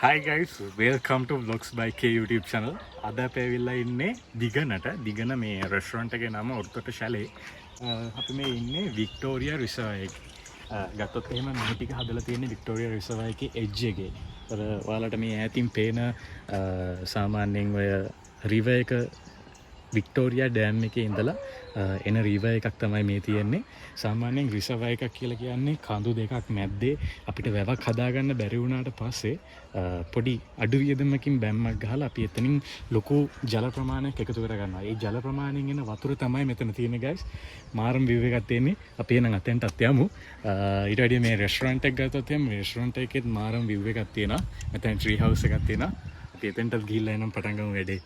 Hi guys, welcome to Vlogs by K YouTube channel. අද අපි ඇවිල්ලා ඉන්නේ දිගන මේ රෙස්ටොරන්ට් එකේ නම Oruthota Chalets. අපි මේ ඉන්නේ වික්ටෝරියා රිසර්ව් එකේ. ගත්තොත් එහෙම මේ ටික හදලා තියෙන්නේ වික්ටෝරියා රිසර්ව් එකේ එජ් එකේ. ඒතර ඔයාලට මේ ඈතින් පේන සාමාන්‍යයෙන් ඔය රිවර් එක වික්ටෝරියා ඩෑම් එකේ ඉඳලා එන රිවර් එකක් තමයි මේ තියෙන්නේ. සාමාන්‍යයෙන් රිසර්ව් එකක් කියලා කියන්නේ කඳු දෙකක් මැද්දේ අපිට වැවක් හදාගන්න බැරි වුණාට පස්සේ පොඩි අඩු වියදමකින් බැම්මක් ගහලා අපි එතනින් ලොකු ජල ප්‍රමාණයක් එකතු කරගන්නවා. ඒ ජල ප්‍රමාණයෙන් එන වතුර තමයි මෙතන තියෙන්නේ guys. මාරම් view එකක් තියෙන්නේ. අපි එනං අතෙන්ටත් යමු. ඊට වැඩිය මේ රෙස්ටොරන්ට් එක ගත්තොත් එහෙනම් රෙස්ටොරන්ට් එකෙත් මාරම් view එකක් තියෙනවා. මෙතන tree house එකක් තියෙනවා. අපි එතෙන්ටත් ගිහිල්ලා එනම් පටන් ගමු වැඩේ.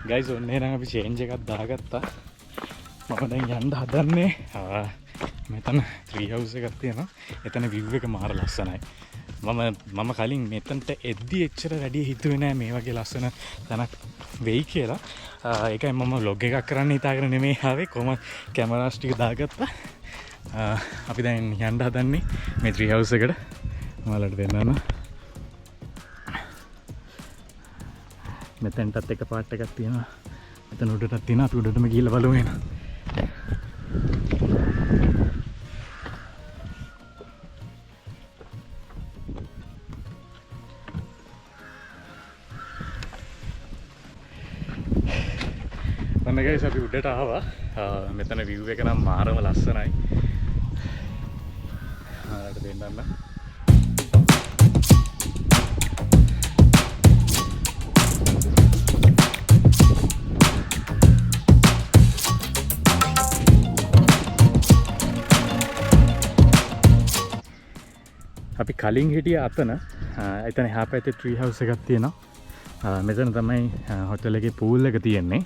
ගයිස් ඔන්න එහෙනම් අපි චේන්ජ් එකක් දාගත්තා. මම දැන් යන්න හදන්නේ මෙතන ට්‍රී හවුස් එකක් තියෙනවා. එතන view එක මාර ලස්සනයි. මම කලින් මෙතනට එද්දි එච්චර වැඩි හිතුවේ නෑ මේ වගේ ලස්සන තැනක් වෙයි කියලා. ඒකයි මම vlog එකක් කරන්න හිතාගෙන නෙමෙයි ආවේ. කොහොම කැමරාස් ටික දාගත්තා. අපි දැන් යන්න හදන්නේ මේ ට්‍රී හවුස් එකට. ඔයාලට දෙන්නම්. මෙතෙන්ටත් එක පාට් එකක් තියෙනවා. මෙතන උඩටත් තියෙනවා. අපි උඩටම ගිහිල්ලා බලමු එහෙනම්. ඔන්න guys අපි උඩට ආවා. මෙතන view එක නම් මාරම ලස්සනයි. ආරට දෙන්නම්. අපි කලින් හිටිය අතන එතන එහා පැත්තේ ට්‍රී හවුස් එකක් තියෙනවා. මෙතන තමයි හොටෙල් එකේ පූල් එක තියෙන්නේ.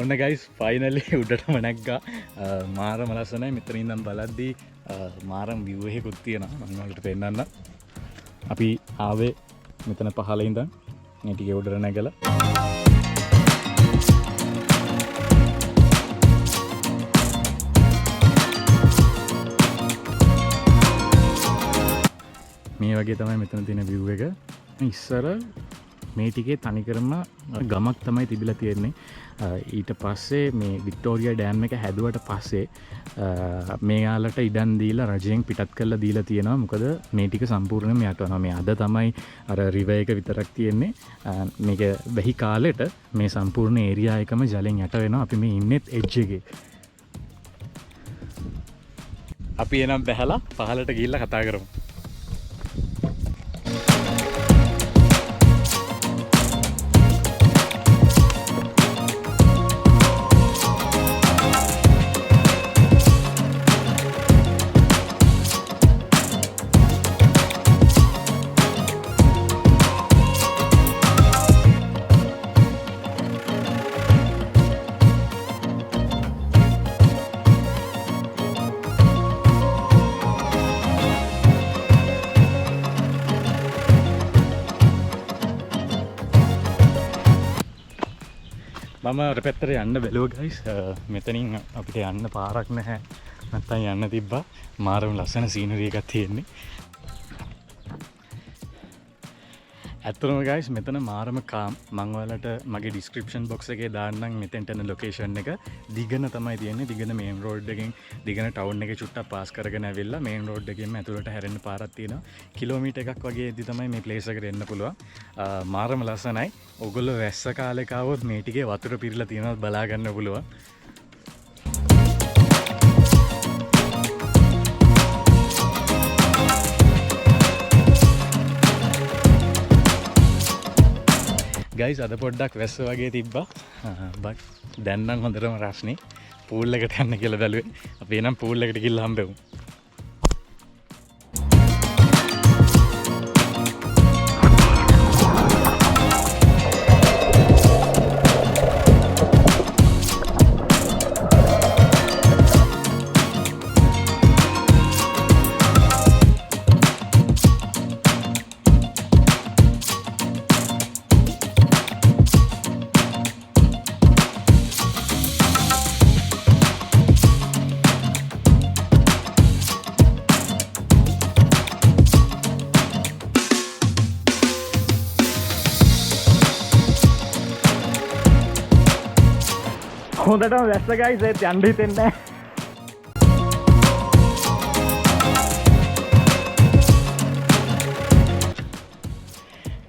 ඔන්න guys finally උඩටම නැග්ගා. මාරම ලස්සනයි. මෙතන ඉඳන් බලද්දී මාරම් view එකකුත් තියෙනවා. මම ඔයාලට පෙන්නන්නම්. අපි ආවේ මෙතන පහළ ඉඳන් මේ ටිකේ උඩට නැගලා මේ වගේ තමයි මෙතන තියෙන view එක. ඉස්සර මේ ටිකේ තනිකරම ගමක් තමයි තිබිලා තියෙන්නේ. ඊට පස්සේ මේ වික්ටෝරියා ඩෑම් එක හැදුවට පස්සේ මේයාලට ඉඩම් දීලා රජයෙන් පිටත් කරලා දීලා තියෙනවා. මොකද මේ ටික සම්පූර්ණයෙන්ම යට වෙනවා. මේ අද තමයි අර රිවර් එක විතරක් තියෙන්නේ. මේක වෙහි කාලෙට මේ සම්පූර්ණ ඒරියා එකම ජලෙන් යට වෙනවා. අපි මේ ඉන්නෙත් එජ් එකේ. අපි එනම් බැහැලා පහලට ගිහිල්ලා කතා කරමු. මම අර පැත්තට යන්න බැලුවා ගයිස්. මෙතනින් අපිට යන්න පාරක් නැහැ. නැත්තම් යන්න තිබ්බා. මාරම ලස්සන සීනරි එකක් තියෙන්නේ. ඇත්තටම ගයිස් මෙතන මාරම කාම්. මම ඔයාලට මගේ ඩිස්ක්‍රිප්ෂන් බොක්ස් එකේ දාන්නම් මෙතෙන්ට යන ලොකේෂන් එක. දිගන තමයි තියෙන්නේ. දිගන මේන් රෝඩ් එකෙන් දිගන ටවුන් එකේ චුට්ටක් පාස් කරගෙන ඇවිල්ලා මේන් රෝඩ් එකෙන්ම ඇතුළට හැරෙන්න පාරක් තියෙනවා. කිලෝමීටර් එකක් වගේ එද්දි තමයි මේ ප්ලේස් එකට එන්න පුළුවන්. මාරම ලස්සනයි. ඔයගොල්ලෝ වැස්ස කාලේක ආවොත් මේ ටිකේ වතුර පිරලා තියෙනවා බලා ගන්න පුළුවන්. ගයිස් අද පොඩ්ඩක් වැස්ස වගේ තිබ්බා. බට් දැන් නම් හොඳටම රස්නේ. පූල් එකට යන්න කියලා බැලුවේ. අපි එනම් පූල් එකට ගිහලා හම්බෙමු. හොඳටම වැස්ස ගයිස් ඒත් යන්න හිතෙන්නේ නැහැ.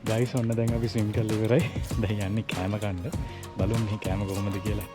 ගයිස් ඔන්න දැන් අපි ස්විම් කරලා ඉවරයි. දැන් යන්නේ කෑම කන්න. බලමු මේ කෑම කොහොමද කියලා.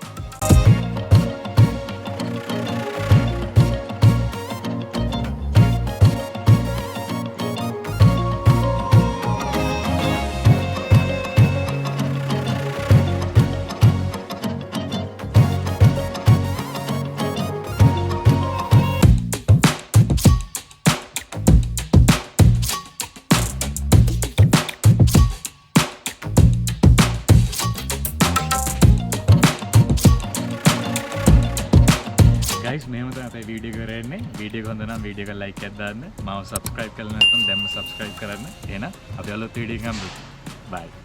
ගයිස් මේව තමයි අපේ වීඩියෝ එක කරන්නේ. වීඩියෝ එක හොඳ නම් වීඩියෝ එක ලයික් එකක් දාන්න. මාව සබ්ස්ක්‍රයිබ් කරලා නැත්නම් දැම්ම සබ්ස්ක්‍රයිබ් කරන්න. එහෙනම් අපි අලුත් වීඩියෝ එකක් හම්බෙමු. බයි.